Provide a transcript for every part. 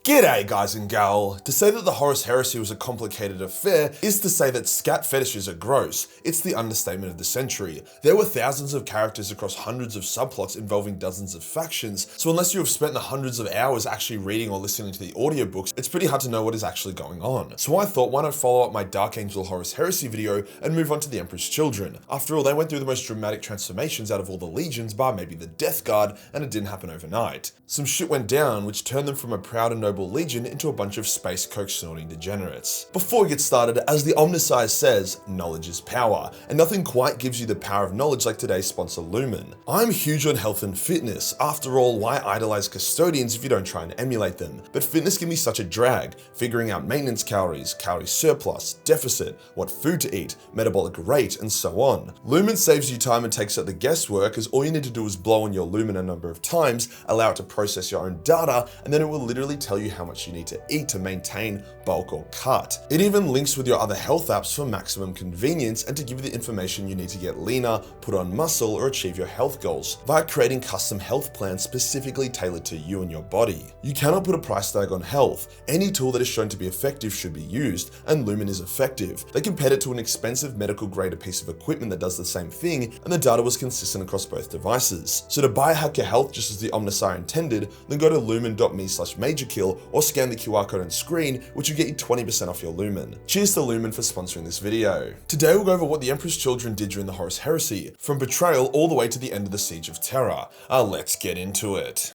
G'day guys and gal. To say that the Horus Heresy was a complicated affair is to say that scat fetishes are gross. It's the understatement of the century. There were thousands of characters across hundreds of subplots involving dozens of factions, so unless you have spent the hundreds of hours actually reading or listening to the audiobooks, it's pretty hard to know what is actually going on. So I thought, why not follow up my Dark Angel Horus Heresy video and move on to the Emperor's Children. After all, they went through the most dramatic transformations out of all the legions, bar maybe the Death Guard, and it didn't happen overnight. Some shit went down, which turned them from a proud and noble legion into a bunch of space coke snorting degenerates. Before we get started, as the Omniscience says, knowledge is power, and nothing quite gives you the power of knowledge like today's sponsor Lumen. I'm huge on health and fitness. After all, why idolize custodians if you don't try and emulate them? But fitness can be such a drag, figuring out maintenance calories, calorie surplus, deficit, what food to eat, metabolic rate, and so on. Lumen saves you time and takes out the guesswork, as all you need to do is blow on your Lumen a number of times, allow it to process your own data, and then it will literally tell you how much you need to eat to maintain, bulk, or cut. It even links with your other health apps for maximum convenience and to give you the information you need to get leaner, put on muscle, or achieve your health goals via creating custom health plans specifically tailored to you and your body. You cannot put a price tag on health. Any tool that is shown to be effective should be used, and Lumen is effective. They compared it to an expensive medical grade piece of equipment that does the same thing, and the data was consistent across both devices. So to biohack your health just as the Omniscience intended, then go to lumen.me/Majorkill or scan the QR code on screen, which will get you 20% off your Lumen. Cheers to Lumen for sponsoring this video. Today we'll go over what the Emperor's Children did during the Horus Heresy, from betrayal all the way to the end of the Siege of Terra. Let's get into it.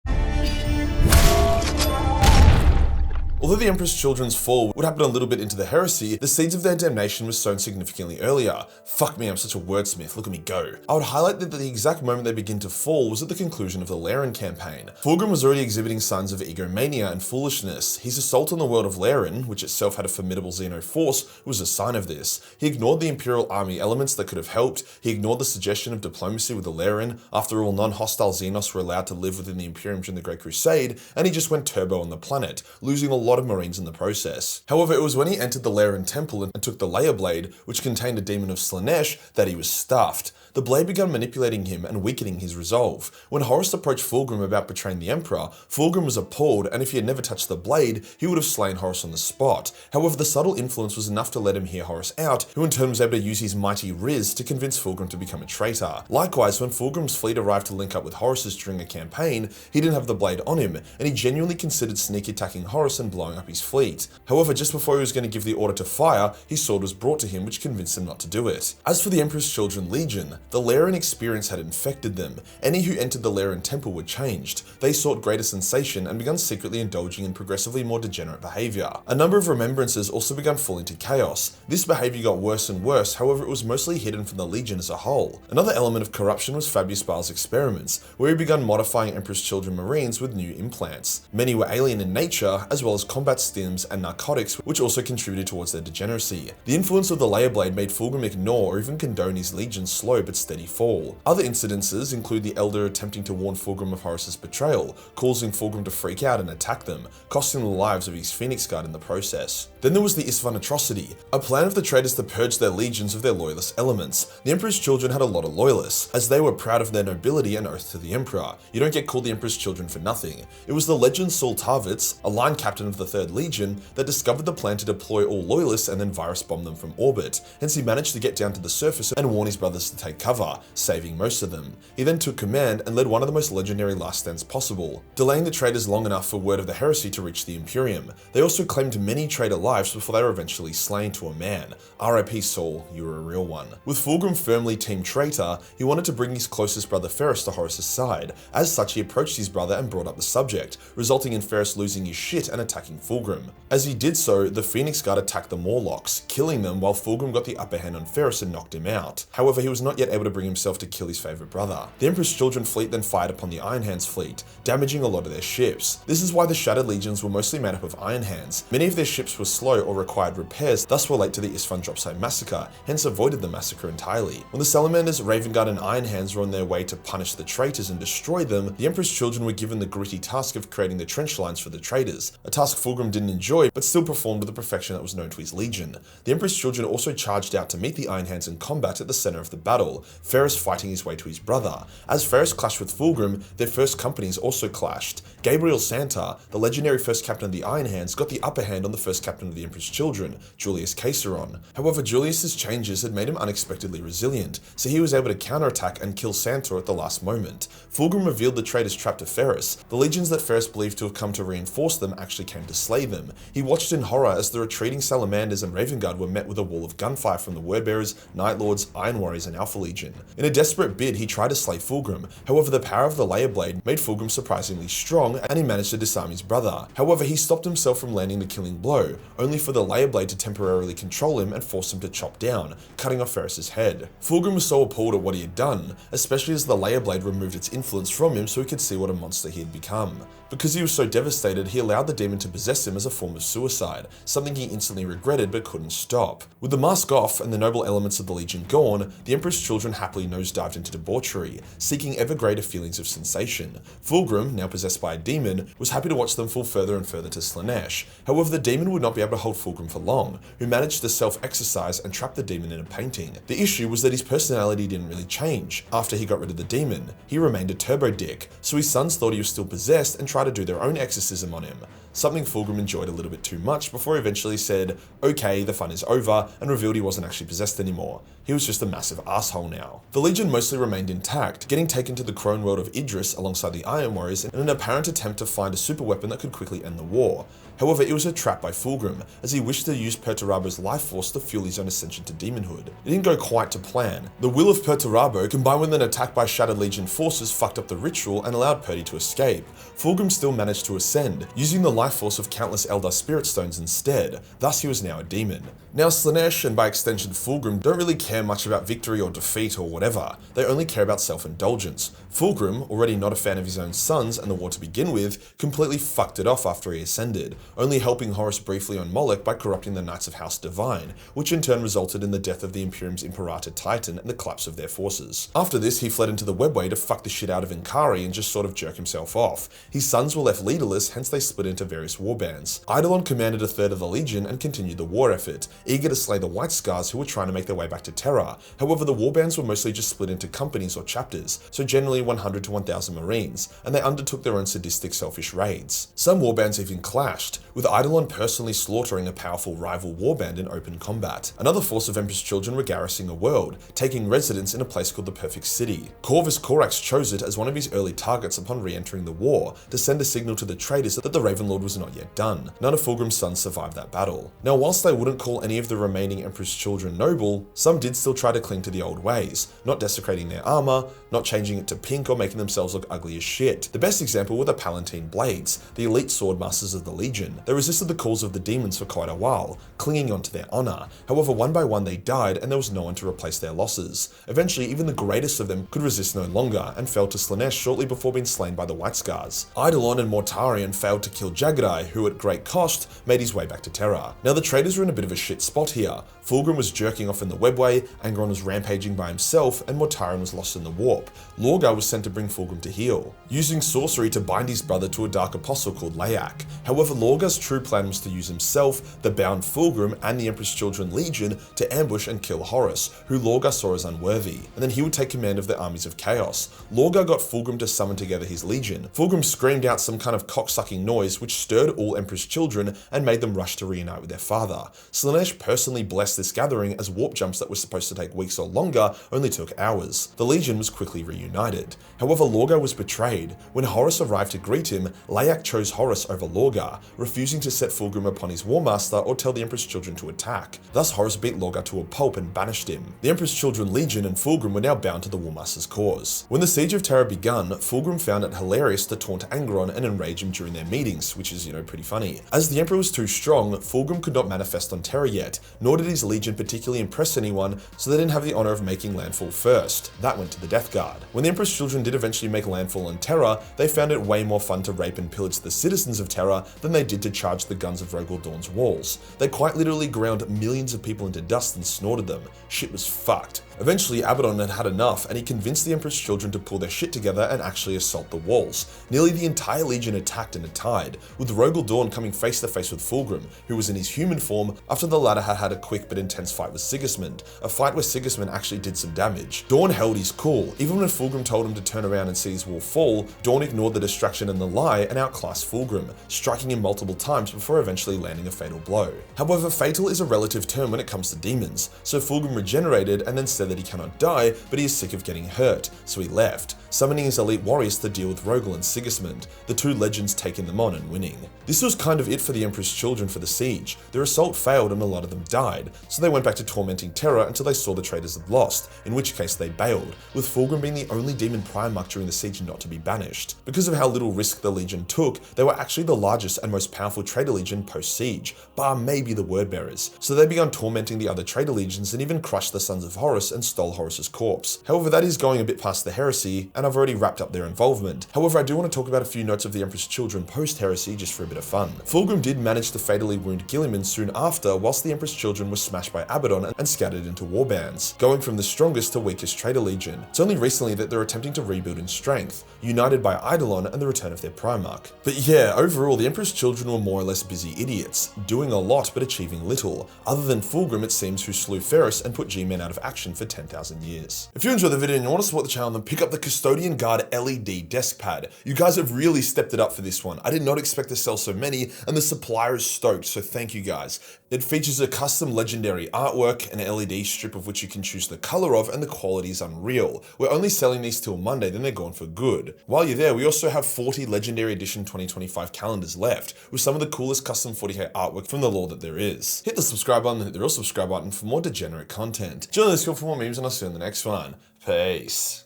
Although the Emperor's Children's fall would happen a little bit into the heresy, the seeds of their damnation was sown significantly earlier. Fuck me, I'm such a wordsmith, look at me go. I would highlight that the exact moment they begin to fall was at the conclusion of the Laren campaign. Fulgrim was already exhibiting signs of egomania and foolishness. His assault on the world of Laren, which itself had a formidable Xeno force, was a sign of this. He ignored the Imperial army elements that could have helped, he ignored the suggestion of diplomacy with the Laren. After all, non-hostile Xenos were allowed to live within the Imperium during the Great Crusade, and he just went turbo on the planet, losing a lot of Marines in the process. However, it was when he entered the Laren temple and took the Layer Blade, which contained a demon of Slaanesh, that he was stuffed. The blade began manipulating him and weakening his resolve. When Horus approached Fulgrim about betraying the Emperor, Fulgrim was appalled, and if he had never touched the blade, he would have slain Horus on the spot. However, the subtle influence was enough to let him hear Horus out, who in turn was able to use his mighty Riz to convince Fulgrim to become a traitor. Likewise, when Fulgrim's fleet arrived to link up with Horus's during a campaign, he didn't have the blade on him, and he genuinely considered sneak attacking Horus and blowing up his fleet. However, just before he was going to give the order to fire, his sword was brought to him, which convinced him not to do it. As for the Emperor's Children Legion, the Laren experience had infected them. Any who entered the Laren temple were changed. They sought greater sensation and began secretly indulging in progressively more degenerate behavior. A number of remembrances also began falling to chaos. This behavior got worse and worse, however it was mostly hidden from the Legion as a whole. Another element of corruption was Fabius Baal's experiments, where he began modifying Emperor's Children Marines with new implants. Many were alien in nature, as well as combat stims and narcotics, which also contributed towards their degeneracy. The influence of the Layer Blade made Fulgrim ignore or even condone his Legion's slow but steady fall. Other incidences include the Elder attempting to warn Fulgrim of Horus's betrayal, causing Fulgrim to freak out and attack them, costing the lives of his Phoenix Guard in the process. Then there was the Isstvan atrocity, a plan of the traitors to purge their legions of their loyalist elements. The Emperor's Children had a lot of loyalists, as they were proud of their nobility and oath to the Emperor. You don't get called the Emperor's Children for nothing. It was the legend Saul Tarvitz, a line captain of the 3rd Legion, that discovered the plan to deploy all loyalists and then virus bomb them from orbit. Hence he managed to get down to the surface and warn his brothers to take cover, saving most of them. He then took command and led one of the most legendary last stands possible, delaying the traitors long enough for word of the heresy to reach the Imperium. They also claimed many traitor lives before they were eventually slain to a man. RIP Saul, you were a real one. With Fulgrim firmly team traitor, he wanted to bring his closest brother Ferrus to Horus's side. As such, he approached his brother and brought up the subject, resulting in Ferrus losing his shit and attacking Fulgrim. As he did so, the Phoenix Guard attacked the Morlocks, killing them while Fulgrim got the upper hand on Ferrus and knocked him out. However, he was not yet able to bring himself to kill his favourite brother. The Emperor's Children fleet then fired upon the Iron Hands fleet, damaging a lot of their ships. This is why the Shattered Legions were mostly made up of Iron Hands. Many of their ships were slow or required repairs, thus were late to the Isstvan dropsite massacre, hence avoided the massacre entirely. When the Salamanders, Raven Guard and Iron Hands were on their way to punish the traitors and destroy them, the Emperor's Children were given the gritty task of creating the trench lines for the traitors, a task task Fulgrim didn't enjoy, but still performed with the perfection that was known to his legion. The Emperor's children also charged out to meet the Iron Hands in combat at the center of the battle, Ferrus fighting his way to his brother. As Ferrus clashed with Fulgrim, their first companies also clashed. Gabriel Santa, the legendary first captain of the Iron Hands, got the upper hand on the first captain of the Emperor's children, Julius Caesarion. However, Julius's changes had made him unexpectedly resilient, so he was able to counterattack and kill Santa at the last moment. Fulgrim revealed the traitor's trap to Ferrus. The legions that Ferrus believed to have come to reinforce them actually came to slay them. He watched in horror as the retreating Salamanders and Raven Guard were met with a wall of gunfire from the Wordbearers, Night Lords, Iron Warriors, and Alpha Legion. In a desperate bid, he tried to slay Fulgrim. However, the power of the Layer Blade made Fulgrim surprisingly strong, and he managed to disarm his brother. However, he stopped himself from landing the killing blow, only for the Layer Blade to temporarily control him and force him to chop down, cutting off Ferrus's head. Fulgrim was so appalled at what he had done, especially as the Layer Blade removed its influence from him so he could see what a monster he had become. Because he was so devastated, he allowed the demon to possess him as a form of suicide, something he instantly regretted but couldn't stop. With the mask off and the noble elements of the Legion gone, the Emperor's children happily nosedived into debauchery, seeking ever greater feelings of sensation. Fulgrim, now possessed by a demon, was happy to watch them fall further and further to Slaanesh. However, the demon would not be able to hold Fulgrim for long, who managed to self-exorcise and trap the demon in a painting. The issue was that his personality didn't really change. After he got rid of the demon, he remained a turbo dick, so his sons thought he was still possessed and tried to do their own exorcism on him, something Fulgrim enjoyed a little bit too much before he eventually said, okay, the fun is over, and revealed he wasn't actually possessed anymore. He was just a massive asshole now. The Legion mostly remained intact, getting taken to the Crone world of Idris alongside the Iron Warriors in an apparent attempt to find a super weapon that could quickly end the war. However, it was a trap by Fulgrim, as he wished to use Perturabo's life force to fuel his own ascension to demonhood. It didn't go quite to plan. The will of Perturabo, combined with an attack by Shattered Legion forces, fucked up the ritual and allowed Perty to escape. Fulgrim still managed to ascend, using the life force of countless Eldar Spirit Stones instead. Thus, he was now a demon. Now, Slaanesh, and by extension Fulgrim, don't really care much about victory or defeat or whatever. They only care about self-indulgence. Fulgrim, already not a fan of his own sons and the war to begin with, completely fucked it off after he ascended, only helping Horus briefly on Moloch by corrupting the Knights of House Divine, which in turn resulted in the death of the Imperium's Imperator Titan and the collapse of their forces. After this, he fled into the Webway to fuck the shit out of Inkari and just sort of jerk himself off. His sons were left leaderless, hence they split into various warbands. Eidolon commanded a third of the Legion and continued the war effort, eager to slay the White Scars who were trying to make their way back to Terra. However, the warbands were mostly just split into companies or chapters, so generally 100 to 1,000 Marines, and they undertook their own sadistic, selfish raids. Some warbands even clashed, with Eidolon personally slaughtering a powerful rival warband in open combat. Another force of Emperor's children were garrisoning a world, taking residence in a place called the Perfect City. Corvus Corax chose it as one of his early targets upon re-entering the war, to send a signal to the traitors that the Ravenlord was not yet done. None of Fulgrim's sons survived that battle. Now, whilst they wouldn't call any of the remaining Emperor's children noble, some did still try to cling to the old ways, not desecrating their armor, not changing it to pink or making themselves look ugly as shit. The best example were the Palatine Blades, the elite sword masters of the Legion. They resisted the calls of the demons for quite a while, clinging on to their honor. However, one by one they died and there was no one to replace their losses. Eventually, even the greatest of them could resist no longer and fell to Slaanesh shortly before being slain by the White Scars. Eidolon and Mortarion failed to kill Jaggerai, who at great cost made his way back to Terra. Now the traitors were in a bit of a shit spot here. Fulgrim was jerking off in the Webway, Angron was rampaging by himself, and Mortarion was lost in the warp. Lorgar was sent to bring Fulgrim to heal, using sorcery to bind his brother to a dark apostle called Layak. However, Lorgar's true plan was to use himself, the bound Fulgrim, and the Emperor's Children Legion to ambush and kill Horus, who Lorgar saw as unworthy, and then he would take command of the armies of chaos. Lorgar got Fulgrim to summon together his legion. Fulgrim screamed out some kind of cocksucking noise which stirred all Emperor's children and made them rush to reunite with their father. Slaanesh personally blessed this gathering, as warp jumps that were supposed to take weeks or longer only took hours. The legion was quickly reunited. However, Lorgar was betrayed. When Horus arrived to greet him, Layak chose Horus over Lorgar, refusing to set Fulgrim upon his Warmaster or tell the Emperor's children to attack. Thus, Horus beat Lorgar to a pulp and banished him. The Emperor's Children Legion and Fulgrim were now bound to the Warmaster's cause. When the Siege of Terra begun, Fulgrim found it hilarious to taunt Angron and enrage him during their meetings, which is, pretty funny. As the Emperor was too strong, Fulgrim could not manifest on Terra yet, nor did his legion particularly impress anyone, so they didn't have the honor of making landfall first. That went to the Death Guard. When the Emperor's children did eventually make landfall on Terra, they found it way more fun to rape and pillage the citizens of Terra than they did to charge the guns of Rogel Dawn's walls. They quite literally ground millions of people into dust and snorted them. Shit was fucked. Eventually, Abaddon had had enough, and he convinced the Emperor's children to pull their shit together and actually assault the walls. Nearly the entire legion attacked in a tide, with Rogal Dorn coming face to face with Fulgrim, who was in his human form after the latter had had a quick but intense fight with Sigismund, a fight where Sigismund actually did some damage. Dorn held his cool. Even when Fulgrim told him to turn around and see his wall fall, Dorn ignored the distraction and the lie and outclassed Fulgrim, striking him multiple times before eventually landing a fatal blow. However, fatal is a relative term when it comes to demons, so Fulgrim regenerated and then said that he cannot die, but he is sick of getting hurt, so he left, summoning his elite warriors to deal with Rogal and Sigismund, the two legends taking them on and winning. This was kind of it for the Emperor's children for the siege. Their assault failed and a lot of them died, so they went back to tormenting Terra until they saw the traitors had lost, in which case they bailed, with Fulgrim being the only demon Primarch during the siege not to be banished. Because of how little risk the Legion took, they were actually the largest and most powerful traitor legion post-siege, bar maybe the Wordbearers, so they began tormenting the other traitor legions and even crushed the Sons of Horus and stole Horus's corpse. However, that is going a bit past the heresy, and I've already wrapped up their involvement. However, I do want to talk about a few notes of the Emperor's children post-heresy just for a bit of fun. Fulgrim did manage to fatally wound Guilliman soon after, whilst the Emperor's children were smashed by Abaddon and scattered into warbands, going from the strongest to weakest traitor legion. It's only recently that they're attempting to rebuild in strength, united by Eidolon and the return of their Primarch. But yeah, overall, the Emperor's children were more or less busy idiots, doing a lot but achieving little, other than Fulgrim, it seems, who slew Ferris and put G-Men out of action for 10,000 years. If you enjoyed the video and you want to support the channel, then pick up the Custodian Guard LED desk pad. You guys have really stepped it up for this one. I did not expect to sell so many, and the supplier is stoked, so thank you guys. It features a custom legendary artwork, an LED strip of which you can choose the color of, and the quality is unreal. We're only selling these till Monday, then they're gone for good. While you're there, we also have 40 Legendary Edition 2025 calendars left, with some of the coolest custom 40k artwork from the lore that there is. Hit the subscribe button and hit the real subscribe button for more degenerate content. Join the Discord for more memes, and I'll see you in the next one. Peace.